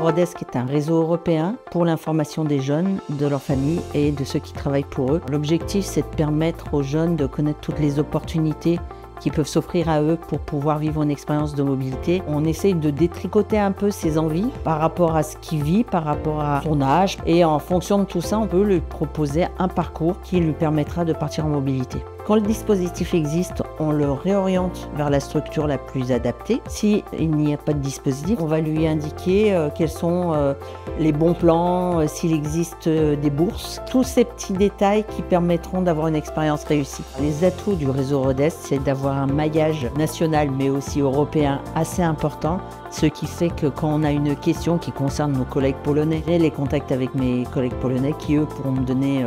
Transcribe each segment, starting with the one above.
Rodesk est un réseau européen pour l'information des jeunes, de leurs familles et de ceux qui travaillent pour eux. L'objectif, c'est de permettre aux jeunes de connaître toutes les opportunités qui peuvent s'offrir à eux pour pouvoir vivre une expérience de mobilité. On essaye de détricoter un peu ses envies par rapport à ce qu'il vit, par rapport à son âge. Et en fonction de tout ça, on peut lui proposer un parcours qui lui permettra de partir en mobilité. Quand le dispositif existe, on le réoriente vers la structure la plus adaptée. S'il n'y a pas de dispositif, on va lui indiquer quels sont les bons plans, s'il existe des bourses. Tous ces petits détails qui permettront d'avoir une expérience réussie. Les atouts du réseau Rodesk, c'est d'avoir un maillage national mais aussi européen assez important, ce qui fait que quand on a une question qui concerne nos collègues polonais, j'ai les contacts avec mes collègues polonais qui eux pourront me donner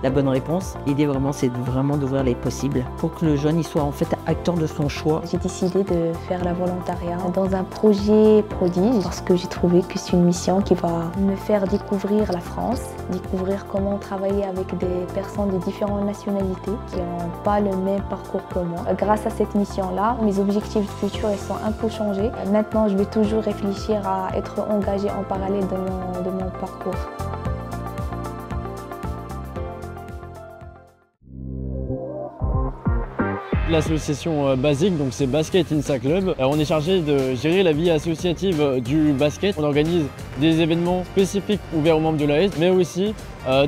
la bonne réponse. L'idée vraiment c'est d'ouvrir les possibles pour que le jeune il soit en fait acteur de son choix. J'ai décidé de faire la volontariat dans un projet prodige parce que j'ai trouvé que c'est une mission qui va me faire découvrir la France, découvrir comment travailler avec des personnes de différentes nationalités qui n'ont pas le même parcours que moi. Grâce à cette mission-là, mes objectifs futurs ils sont un peu changés. Maintenant, je vais toujours réfléchir à être engagée en parallèle de mon parcours. L'association Basic, donc c'est Basket Insa Club. On est chargé de gérer la vie associative du basket. On organise des événements spécifiques ouverts aux membres de l'AS, mais aussi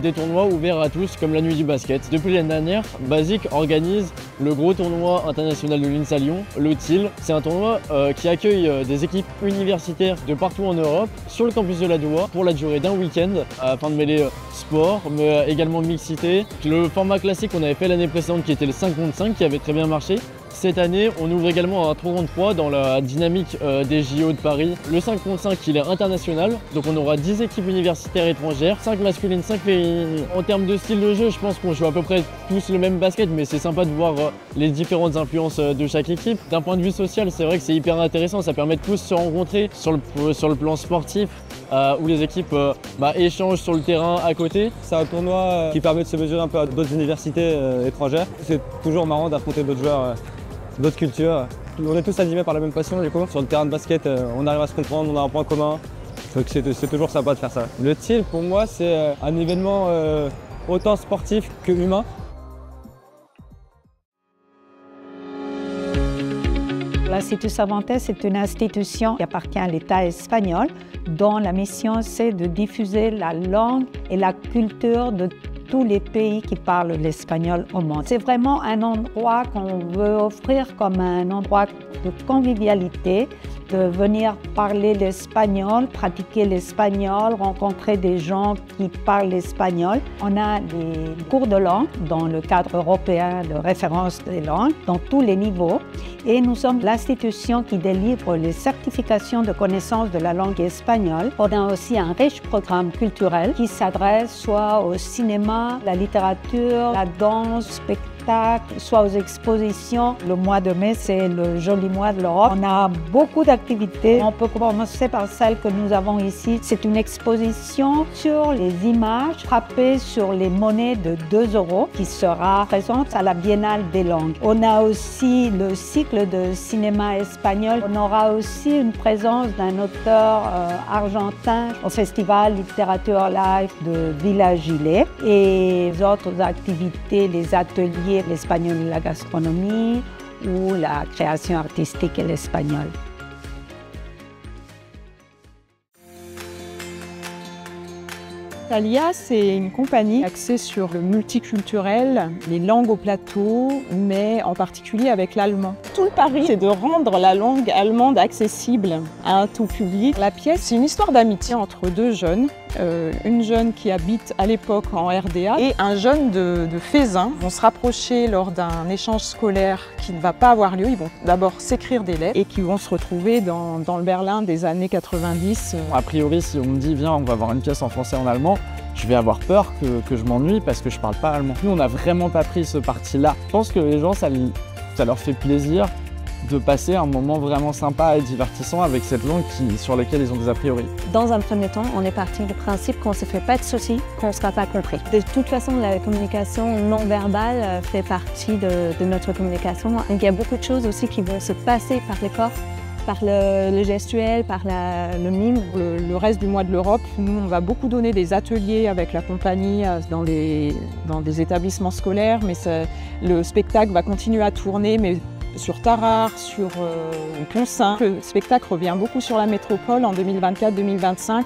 des tournois ouverts à tous, comme la nuit du basket. Depuis l'année dernière, Basic organise le gros tournoi international de l'INSA Lyon, le TIL. C'est un tournoi qui accueille des équipes universitaires de partout en Europe, sur le campus de la Doua, pour la durée d'un week-end, afin de mêler sport, mais également mixité. Le format classique qu'on avait fait l'année précédente, qui était le 5 contre 5, qui avait très bien marché. Cette année, on ouvre également un 3 contre 3 dans la dynamique des JO de Paris. Le 5 contre 5, il est international, donc on aura 10 équipes universitaires étrangères, 5 masculines, 5 féminines. En termes de style de jeu, je pense qu'on joue à peu près tous le même basket, mais c'est sympa de voir les différentes influences de chaque équipe. D'un point de vue social, c'est vrai que c'est hyper intéressant, ça permet de tous se rencontrer sur le plan sportif, où les équipes échangent sur le terrain à côté. C'est un tournoi qui permet de se mesurer un peu à d'autres universités étrangères. C'est toujours marrant d'affronter d'autres joueurs, d'autres cultures. On est tous animés par la même passion du coup. Sur le terrain de basket, on arrive à se comprendre, on a un point commun. Donc c'est toujours sympa de faire ça. Le TIL, pour moi, c'est un événement autant sportif que humain. L'Institut Cervantes est une institution qui appartient à l'État espagnol, dont la mission c'est de diffuser la langue et la culture de tous les pays qui parlent l'espagnol au monde. C'est vraiment un endroit qu'on veut offrir comme un endroit de convivialité, de venir parler l'espagnol, pratiquer l'espagnol, rencontrer des gens qui parlent l'espagnol. On a des cours de langue dans le cadre européen de référence des langues, dans tous les niveaux. Et nous sommes l'institution qui délivre les certifications de connaissance de la langue espagnole. On a aussi un riche programme culturel qui s'adresse soit au cinéma, la littérature, la danse, spectacle, soit aux expositions. Le mois de mai, c'est le joli mois de l'Europe. On a beaucoup d'activités. On peut commencer par celle que nous avons ici. C'est une exposition sur les images frappées sur les monnaies de 2 € qui sera présente à la Biennale des langues. On a aussi le cycle de cinéma espagnol. On aura aussi une présence d'un auteur argentin au Festival Littérature Live de Villa Gilet. Et les autres activités, les ateliers, l'espagnol et la gastronomie ou la création artistique et l'espagnol. Thalia, c'est une compagnie axée sur le multiculturel, les langues au plateau, mais en particulier avec l'allemand. Tout le pari, c'est de rendre la langue allemande accessible à un tout public. La pièce, c'est une histoire d'amitié entre deux jeunes. Une jeune qui habite à l'époque en RDA et un jeune de Fézin vont se rapprocher lors d'un échange scolaire qui ne va pas avoir lieu. Ils vont d'abord s'écrire des lettres et qui vont se retrouver dans le Berlin des années 90. A priori, si on me dit viens, on va voir une pièce en français et en allemand, je vais avoir peur que je m'ennuie parce que je parle pas allemand. Nous, on n'a vraiment pas pris ce parti-là. Je pense que les gens, ça leur fait plaisir de passer un moment vraiment sympa et divertissant avec cette langue sur laquelle ils ont des a priori. Dans un premier temps, on est parti du principe qu'on ne se fait pas de soucis, qu'on ne sera pas compris. De toute façon, la communication non verbale fait partie de notre communication. Il y a beaucoup de choses aussi qui vont se passer par les corps par le gestuel, par le mime. Le reste du mois de l'Europe, nous, on va beaucoup donner des ateliers avec la compagnie dans des établissements scolaires, mais le spectacle va continuer à tourner, mais sur Tarare, sur Pont-Saint. Le spectacle revient beaucoup sur la métropole en 2024-2025.